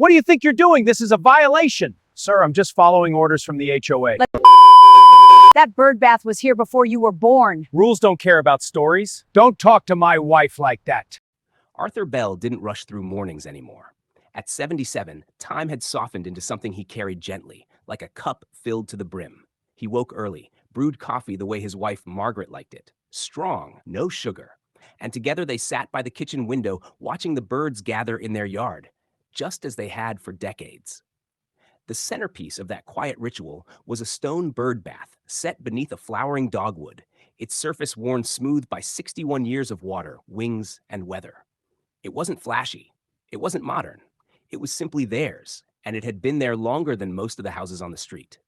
What do you think you're doing? This is a violation. Sir, I'm just following orders from the HOA. That bird bath was here before you were born. Rules don't care about stories. Don't talk to my wife like that. Arthur Bell didn't rush through mornings anymore. At 77, time had softened into something he carried gently, like a cup filled to the brim. He woke early, brewed coffee the way his wife Margaret liked it. Strong, no sugar. And together they sat by the kitchen window watching the birds gather in their yard, just as they had for decades. The centerpiece of that quiet ritual was a stone bird bath set beneath a flowering dogwood, its surface worn smooth by 61 years of water, wings, and weather. It wasn't flashy. It wasn't modern. It was simply theirs, and it had been there longer than most of the houses on the street.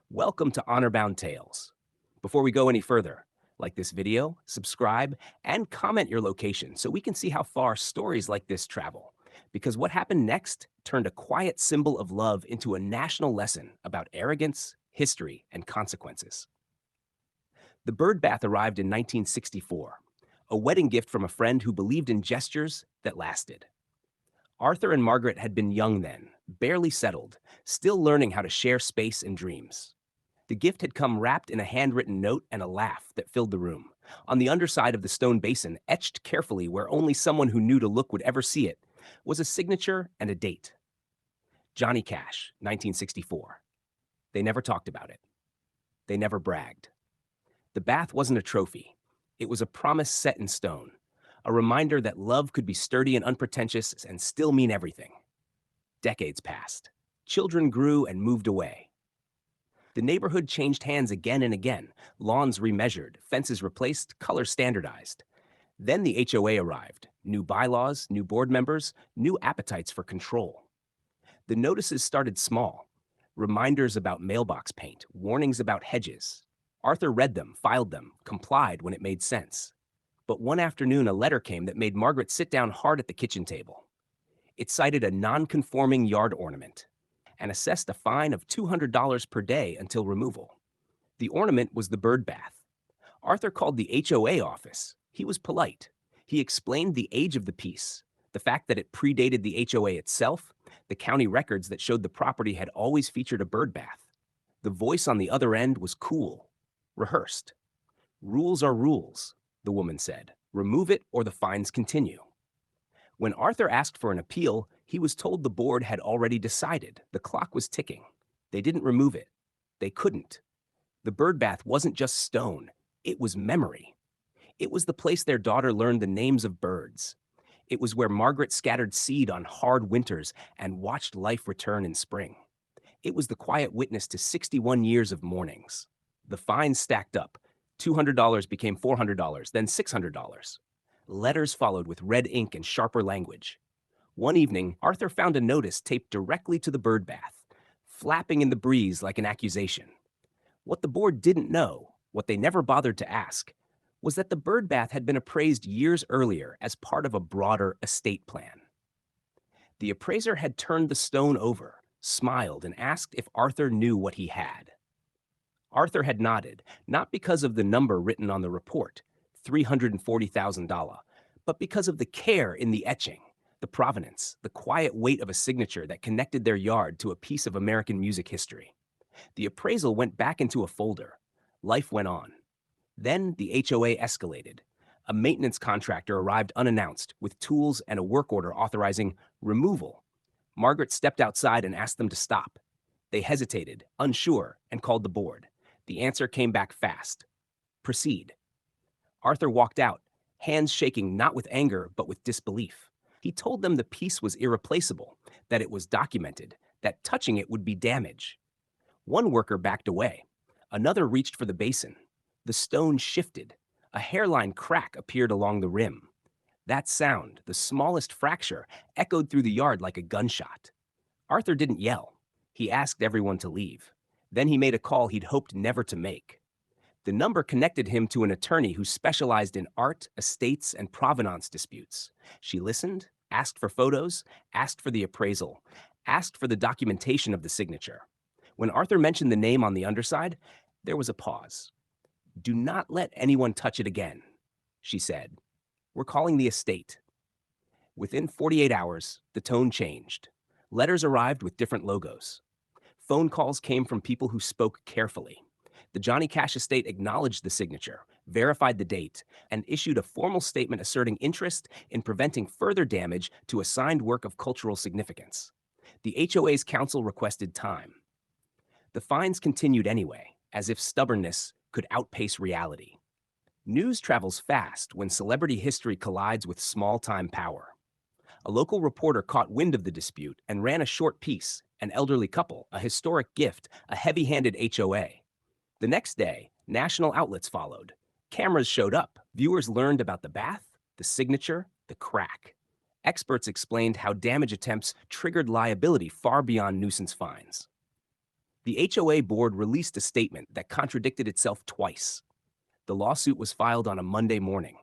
Welcome to Honor-Bound Tales. Before we go any further, like this video, subscribe, and comment your location so we can see how far stories like this travel. Because what happened next turned a quiet symbol of love into a national lesson about arrogance, history, and consequences. The bird bath arrived in 1964, a wedding gift from a friend who believed in gestures that lasted. Arthur and Margaret had been young then, barely settled, still learning how to share space and dreams. The gift had come wrapped in a handwritten note and a laugh that filled the room. On the underside of the stone basin, etched carefully where only someone who knew to look would ever see it, was a signature and a date. Johnny Cash, 1964. They never talked about it. They never bragged. The bath wasn't a trophy. It was a promise set in stone, a reminder that love could be sturdy and unpretentious and still mean everything. Decades passed. Children grew and moved away. The neighborhood changed hands again and again, lawns remeasured, fences replaced, colors standardized. Then the HOA arrived. New bylaws, new board members, new appetites for control. The notices started small. Reminders about mailbox paint, warnings about hedges. Arthur read them, filed them, complied when it made sense. But one afternoon, a letter came that made Margaret sit down hard at the kitchen table. It cited a non-conforming yard ornament and assessed a fine of $200 per day until removal. The ornament was the bird bath. Arthur called the HOA office. He was polite. He explained the age of the piece, the fact that it predated the HOA itself, the county records that showed the property had always featured a bird bath. The voice on the other end was cool, rehearsed. "Rules are rules," the woman said. "Remove it or the fines continue." When Arthur asked for an appeal, he was told the board had already decided. The clock was ticking. They didn't remove it. They couldn't. The bird bath wasn't just stone. It was memory. It was the place their daughter learned the names of birds. It was where Margaret scattered seed on hard winters and watched life return in spring. It was the quiet witness to 61 years of mornings. The fines stacked up. $200 became $400, then $600. Letters followed with red ink and sharper language. One evening, Arthur found a notice taped directly to the bird bath, flapping in the breeze like an accusation. What the board didn't know, what they never bothered to ask, was that the bird bath had been appraised years earlier as part of a broader estate plan. The appraiser had turned the stone over, smiled, and asked if Arthur knew what he had. Arthur had nodded, not because of the number written on the report, $340,000, but because of the care in the etching, the provenance, the quiet weight of a signature that connected their yard to a piece of American music history. The appraisal went back into a folder. Life went on. Then the HOA escalated. A maintenance contractor arrived unannounced with tools and a work order authorizing removal. Margaret stepped outside and asked them to stop. They hesitated, unsure, and called the board. The answer came back fast. Proceed. Arthur walked out, hands shaking not with anger but with disbelief. He told them the piece was irreplaceable, that it was documented, that touching it would be damage. One worker backed away. Another reached for the basin. The stone shifted. A hairline crack appeared along the rim. That sound, the smallest fracture, echoed through the yard like a gunshot. Arthur didn't yell. He asked everyone to leave. Then he made a call he'd hoped never to make. The number connected him to an attorney who specialized in art, estates, and provenance disputes. She listened, asked for photos, asked for the appraisal, asked for the documentation of the signature. When Arthur mentioned the name on the underside, there was a pause. "Do not let anyone touch it again," she said. "We're calling the estate." Within 48 hours, the tone changed. Letters arrived with different logos. Phone calls came from people who spoke carefully. The Johnny Cash estate acknowledged the signature, verified the date, and issued a formal statement asserting interest in preventing further damage to a signed work of cultural significance. The HOA's counsel requested time. The fines continued anyway, as if stubbornness could outpace reality. News travels fast when celebrity history collides with small-time power. A local reporter caught wind of the dispute and ran a short piece, an elderly couple, a historic gift, a heavy-handed HOA. The next day, national outlets followed. Cameras showed up. Viewers learned about the bath, the signature, the crack. Experts explained how damage attempts triggered liability far beyond nuisance fines. The HOA board released a statement that contradicted itself twice. The lawsuit was filed on a Monday morning.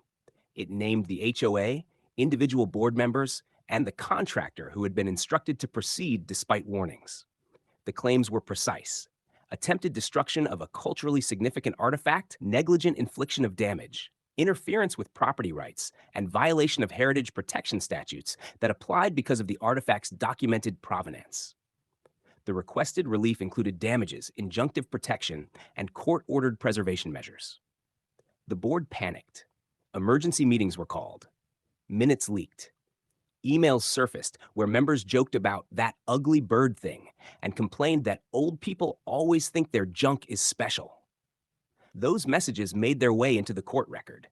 It named the HOA, individual board members, and the contractor who had been instructed to proceed despite warnings. The claims were precise: attempted destruction of a culturally significant artifact, negligent infliction of damage, interference with property rights, and violation of heritage protection statutes that applied because of the artifact's documented provenance. The requested relief included damages, injunctive protection, and court-ordered preservation measures. The board panicked. Emergency meetings were called. Minutes leaked. Emails surfaced where members joked about that ugly bird thing and complained that old people always think their junk is special. Those messages made their way into the court record.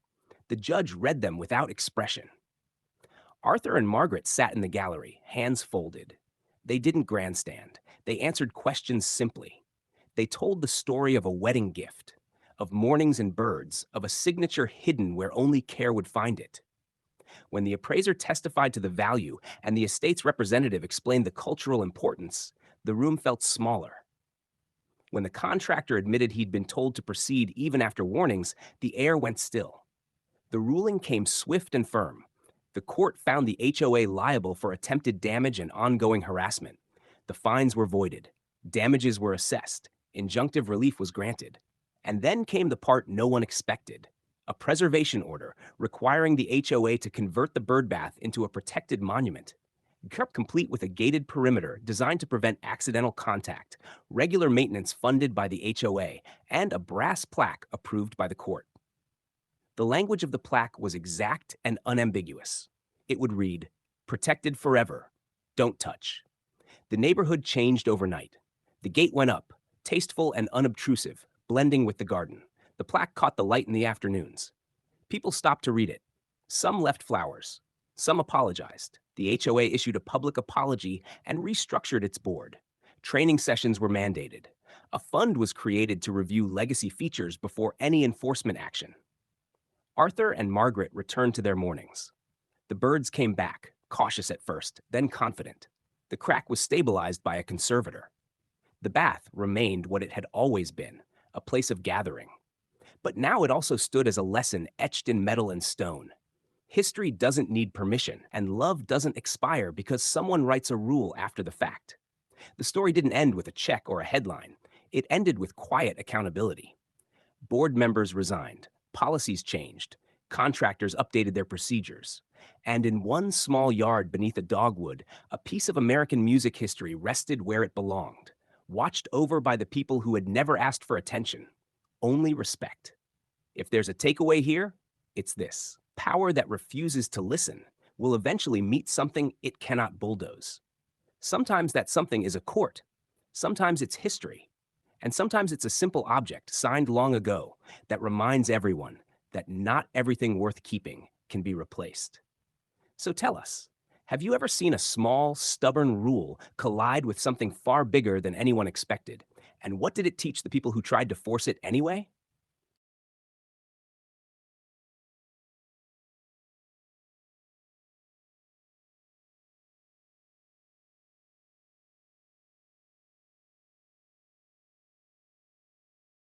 The judge read them without expression. Arthur and Margaret sat in the gallery, hands folded. They didn't grandstand. They answered questions simply. They told the story of a wedding gift, of mornings and birds, of a signature hidden where only care would find it. When the appraiser testified to the value and the estate's representative explained the cultural importance, the room felt smaller. When the contractor admitted he'd been told to proceed even after warnings, the air went still. The ruling came swift and firm. The court found the HOA liable for attempted damage and ongoing harassment. The fines were voided. Damages were assessed. Injunctive relief was granted. And then came the part no one expected: a preservation order requiring the HOA to convert the birdbath into a protected monument. Complete with a gated perimeter designed to prevent accidental contact, regular maintenance funded by the HOA, and a brass plaque approved by the court. The language of the plaque was exact and unambiguous. It would read, "Protected forever. Don't touch." The neighborhood changed overnight. The gate went up, tasteful and unobtrusive, blending with the garden. The plaque caught the light in the afternoons. People stopped to read it. Some left flowers. Some apologized. The HOA issued a public apology and restructured its board. Training sessions were mandated. A fund was created to review legacy features before any enforcement action. Arthur and Margaret returned to their mornings. The birds came back, cautious at first, then confident. The crack was stabilized by a conservator. The bath remained what it had always been, a place of gathering. But now it also stood as a lesson etched in metal and stone. History doesn't need permission, and love doesn't expire because someone writes a rule after the fact. The story didn't end with a check or a headline. It ended with quiet accountability. Board members resigned, policies changed, contractors updated their procedures. And in one small yard beneath a dogwood, a piece of American music history rested where it belonged, watched over by the people who had never asked for attention. Only respect. If there's a takeaway here, it's this: power that refuses to listen will eventually meet something it cannot bulldoze. Sometimes that something is a court. Sometimes it's history. And sometimes it's a simple object signed long ago that reminds everyone that not everything worth keeping can be replaced. So tell us, have you ever seen a small, stubborn rule collide with something far bigger than anyone expected? And what did it teach the people who tried to force it anyway?